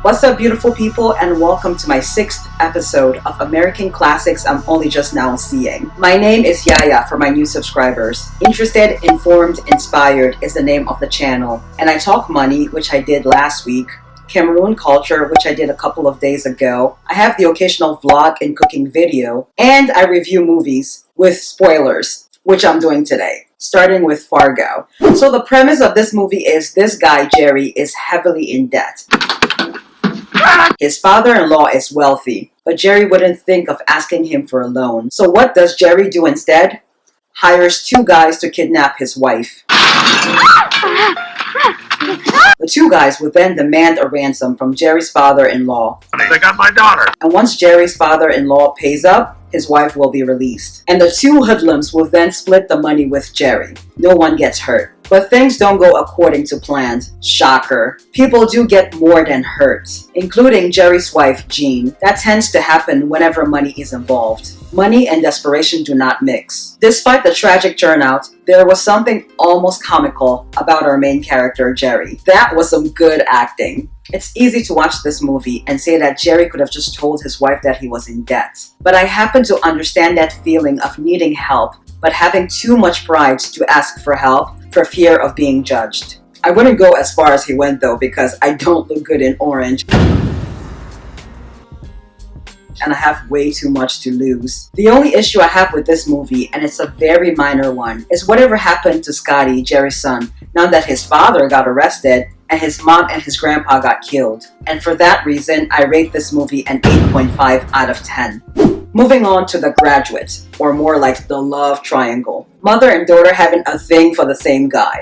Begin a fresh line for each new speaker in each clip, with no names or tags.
What's up, beautiful people, and welcome to my 6th episode of American Classics I'm Only Just Now Seeing. My name is Yaya for my new subscribers. Interested, Informed, Inspired is the name of the channel, and I talk money, which I did last week, Cameroon culture, which I did a couple of days ago. I have the occasional vlog and cooking video, and I review movies with spoilers, which I'm doing today, starting with Fargo. So the premise of this movie is this guy, Jerry, is heavily in debt. His father-in-law is wealthy, but Jerry wouldn't think of asking him for a loan. So what does Jerry do instead? Hires 2 guys to kidnap his wife. The 2 guys would then demand a ransom from Jerry's father-in-law.
They got my daughter.
And once Jerry's father-in-law pays up, his wife will be released. And the 2 hoodlums will then split the money with Jerry. No one gets hurt. But things don't go according to plans. Shocker. People do get more than hurt, including Jerry's wife, Jean. That tends to happen whenever money is involved. Money and desperation do not mix. Despite the tragic turnout, there was something almost comical about our main character, Jerry. That was some good acting. It's easy to watch this movie and say that Jerry could have just told his wife that he was in debt. But I happen to understand that feeling of needing help, but having too much pride to ask for help for fear of being judged. I wouldn't go as far as he went though, because I don't look good in orange. And I have way too much to lose. The only issue I have with this movie, and it's a very minor one, is whatever happened to Scotty, Jerry's son, now that his father got arrested and his mom and his grandpa got killed. And for that reason, I rate this movie an 8.5 out of 10. Moving on to The Graduate, or more like the love triangle. Mother and daughter having a thing for the same guy.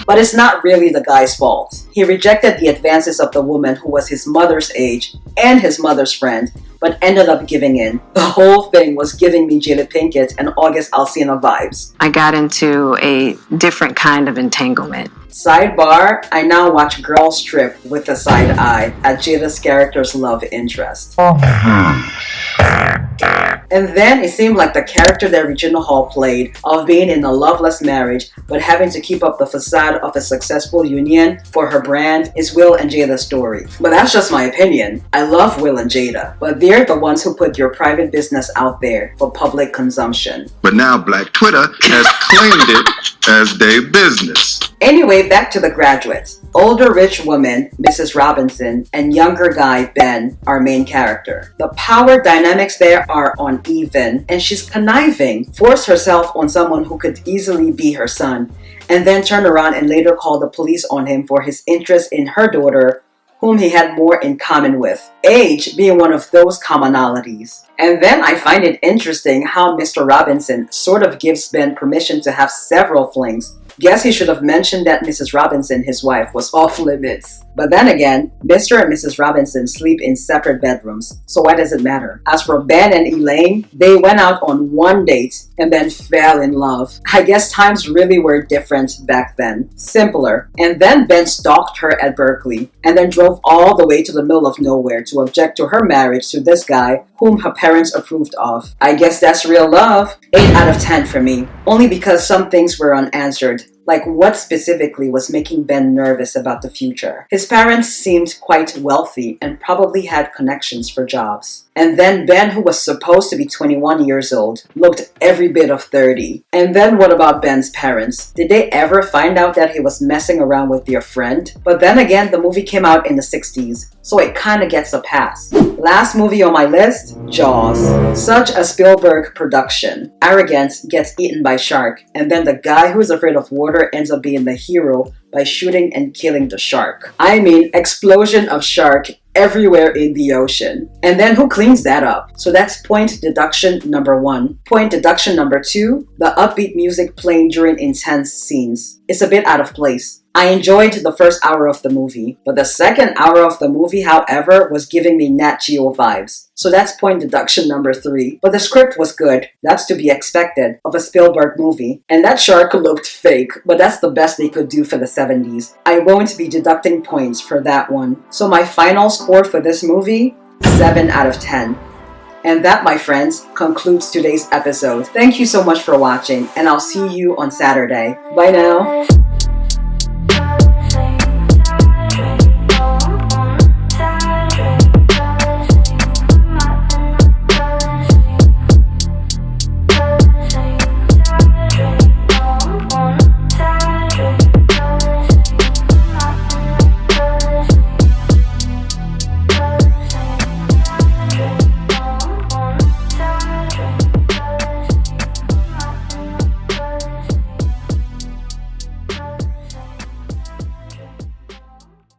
But it's not really the guy's fault. He rejected the advances of the woman who was his mother's age and his mother's friend, but ended up giving in. The whole thing was giving me Jada Pinkett and August Alsina vibes.
I got into a different kind of entanglement.
Sidebar, I now watch Girls Trip with a side eye at Jada's character's love interest. And then it seemed like the character that Regina Hall played of being in a loveless marriage but having to keep up the facade of a successful union for her brand is Will and Jada's story. But that's just my opinion. I love Will and Jada, but they're the ones who put your private business out there for public consumption.
But now Black Twitter has claimed it as their business.
Anyway, back to The Graduate. Older rich woman, Mrs. Robinson, and younger guy, Ben, our main character. The power dynamics there are uneven, and she's conniving, forced herself on someone who could easily be her son, and then turn around and later call the police on him for his interest in her daughter, whom he had more in common with, age being one of those commonalities. And then I find it interesting how Mr. Robinson sort of gives Ben permission to have several flings. Guess he should have mentioned that Mrs. Robinson, his wife, was off limits. But then again, Mr. and Mrs. Robinson sleep in separate bedrooms, so why does it matter? As for Ben and Elaine, they went out on one date and then fell in love. I guess times really were different back then. Simpler. And then Ben stalked her at Berkeley and then drove all the way to the middle of nowhere to object to her marriage to this guy whom her parents approved of. I guess that's real love. 8 out of 10 for me. Only because some things were unanswered. Like what specifically was making Ben nervous about the future? His parents seemed quite wealthy and probably had connections for jobs. And then Ben, who was supposed to be 21 years old, looked every bit of 30. And then what about Ben's parents? Did they ever find out that he was messing around with their friend? But then again, the movie came out in the 60s, so it kinda gets a pass. Last movie on my list, Jaws. Such a Spielberg production. Arrogance gets eaten by shark, and then the guy who's afraid of water ends up being the hero by shooting and killing the shark. I mean, explosion of shark everywhere in the ocean. And then who cleans that up? So that's point deduction number 1. Point deduction number 2, the upbeat music playing during intense scenes. It's a bit out of place. I enjoyed the first hour of the movie, but the second hour of the movie, however, was giving me Nat Geo vibes. So that's point deduction number 3. But the script was good. That's to be expected of a Spielberg movie. And that shark looked fake, but that's the best they could do for the 70s. I won't be deducting points for that one. So my final score for this movie, 7 out of 10. And that, my friends, concludes today's episode. Thank you so much for watching, and I'll see you on Saturday. Bye now.